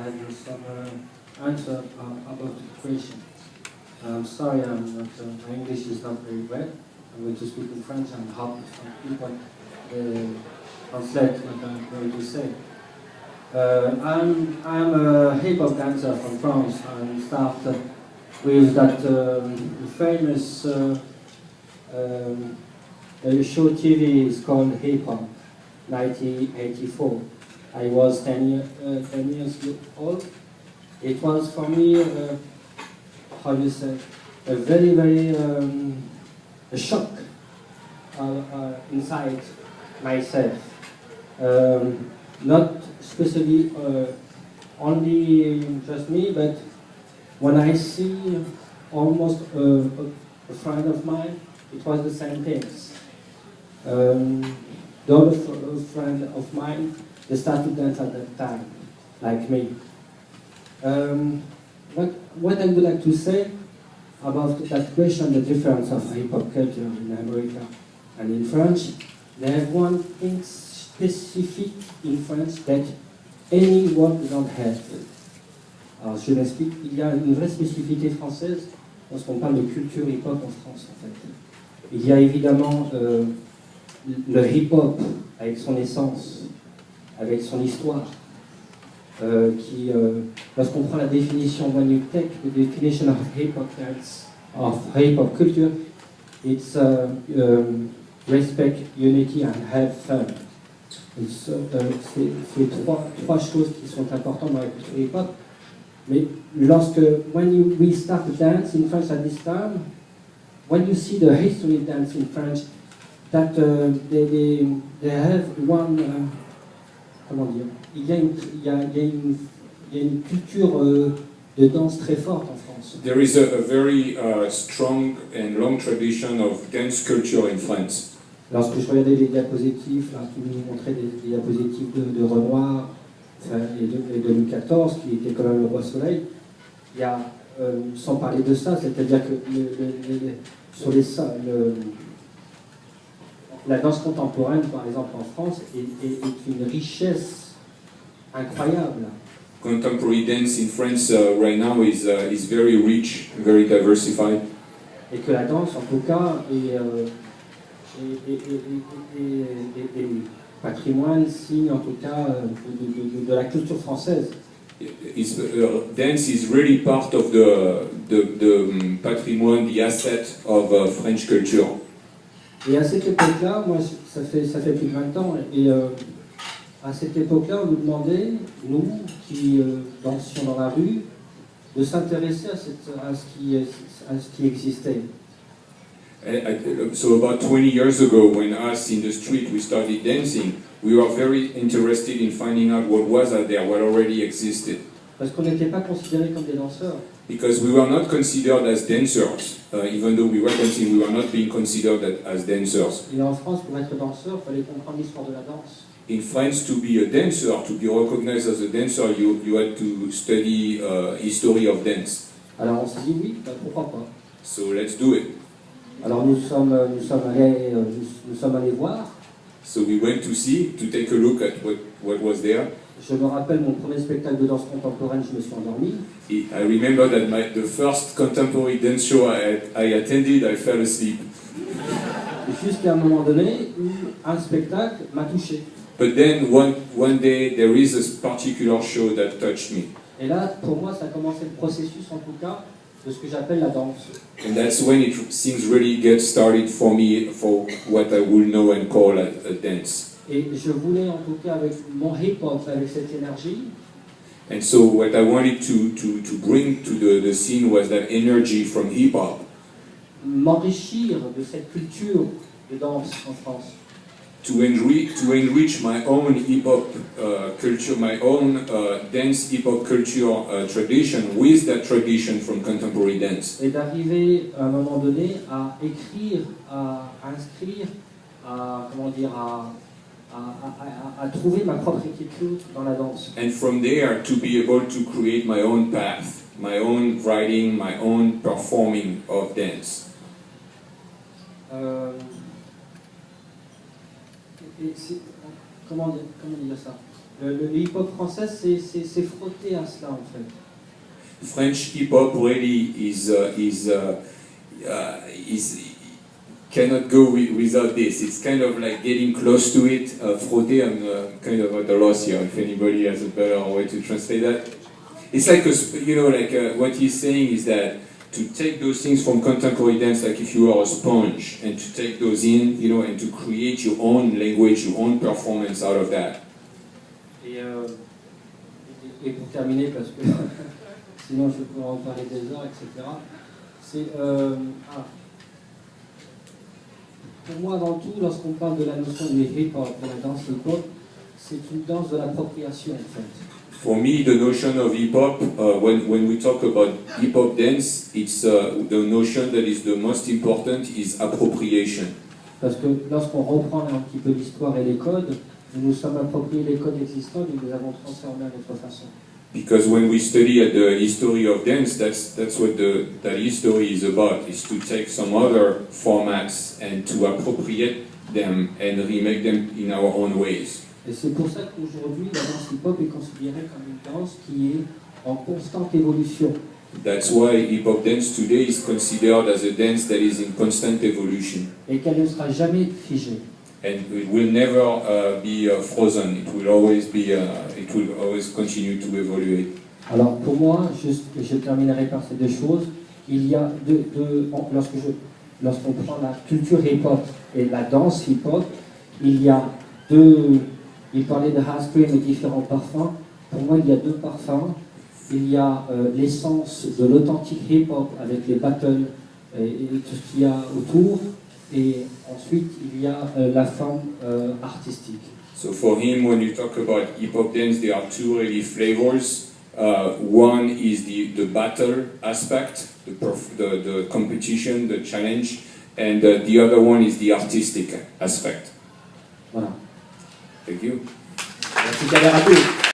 had some answer about the question. I'm sorry, I'm not, my English is not very well. I'm going to speak in French and hope some people translate what I'm going to say. I'm a hip-hop dancer from France and started with that famous show TV is called Hip Hop, 1984. I was 10 years old. It was for me, how you say, a very, very a shock inside myself. Not especially only just me, but when I see almost a friend of mine, it was the same things. The other friend of mine, they started dance at that time, like me. What I would like to say about that question, the difference of hip-hop culture in America and in France, they have one thing specific in France that anyone don't have. Alors je m'explique, il y a une vraie spécificité française lorsqu'on parle de culture hip-hop en France en fait. Il y a évidemment le hip-hop avec son essence, avec son histoire, qui, lorsqu'on prend la définition, when you take the definition of hip-hop dance, of hip-hop culture, it's respect, unity and have fun. C'est trois choses qui sont importantes dans la culture hip-hop. Mais lorsque, we start to dance in France at this time, when you see the history of dance in French, that they have one, comment dire, il y a une culture de danse très forte en France. There is a very strong and long tradition of dance culture in France. Lorsque je regardais les diapositives, là, qui nous montraient des diapositives de Renoir et de Louis XIV, qui était quand même le roi Soleil, il y a, sans parler de ça, c'est-à-dire que sur la danse contemporaine, par exemple en France, est une richesse incroyable. Contemporary dance in France right now is very rich, very diversified. Et que la danse, en tout cas, est patrimoine, signe en tout cas de la culture française. Dance is really part of the patrimoine, the asset of French culture. Et à cette époque-là, moi, ça fait plus de 20 ans, et à cette époque-là, on nous demandait, nous, qui dansions dans la rue, de s'intéresser à ce qui existait. So about 20 years ago, when us in the street we started dancing, we were very interested in finding out what was out there, what already existed. Parce qu'on n'était pas considérés comme des danseurs. Because we were not considered as dancers, even though we were dancing, we were not being considered as dancers. Et en France, pour être danseur, il fallait comprendre l'histoire de la danse. In France, to be a dancer, to be recognized as a dancer, you had to study history of dance. Alors on s'est dit oui, pourquoi pas. So let's do it. Alors nous sommes allés voir. So we went to see, to take a look at what was there. Je me rappelle mon premier spectacle de danse contemporaine, je me suis endormi. I remember that the first contemporary dance show I attended, I fell asleep. Jusqu'à un moment donné, un spectacle m'a touché. But then one day there is a particular show that touched me. Et là, pour moi, ça a commencé le processus, en tout cas, de ce que j'appelle la danse. And that's when things really get started for me, for what I will know and call a dance. Et je voulais, en tout cas, avec mon hip-hop, avec cette énergie, and so what I wanted to bring to the scene was that energy from hip-hop. M'enrichir de cette culture de danse en France. To enrich my own hip-hop culture, my own dance hip-hop culture tradition with that tradition from contemporary dance. Et d'arriver à un moment donné à écrire, à inscrire, à trouver ma propre écriture dans la danse. And from there to be able to create my own path, my own writing, my own performing of dance. Comment dire ça? Le hip-hop français, c'est frotté à cela, en fait. French hip hop really cannot go without this. It's kind of like getting close to it. Frotté, I'm kind of at a loss here. If anybody has a better way to translate that, it's like what he's saying is that to take those things from contemporary dance, like if you are a sponge, and to take those in, and to create your own language, your own performance out of that. Et pour terminer, parce que sinon je pourrais en parler des heures, etc. Pour moi, avant tout, lorsqu'on parle de la notion du hip-hop, de la danse hip-hop, c'est une danse de l'appropriation, en fait. For me, the notion of hip-hop, when we talk about hip-hop dance, it's the notion that is the most important is appropriation. Parce que lorsqu'on reprend un petit peu l'histoire et les codes, nous nous sommes appropriés les codes existants et nous les avons transformés à notre façon. Because when we study at the history of dance, that's what that history is about, is to take some other formats and to appropriate them and remake them in our own ways. Et c'est pour ça qu'aujourd'hui, la danse hip-hop est considérée comme une danse qui est en constante évolution. That's why hip-hop dance today is considered as a dance that is in constant evolution. Et qu'elle ne sera jamais figée. And it will never be frozen. It will always continue to evaluate. Alors pour moi, je terminerai par ces deux choses. Il y a lorsqu'on prend la culture hip-hop et la danse hip-hop, il y a deux. Il parlait de ice cream et différents parfums. Pour moi, il y a deux parfums. Il y a l'essence de l'authentique hip-hop avec les battles et tout ce qu'il y a autour. Et ensuite, il y a la forme artistique. So for him, when you talk about hip-hop dance, there are two really flavors. One is the battle aspect, the competition, the challenge, and the other one is the artistic aspect. Voilà. Thank you. Merci,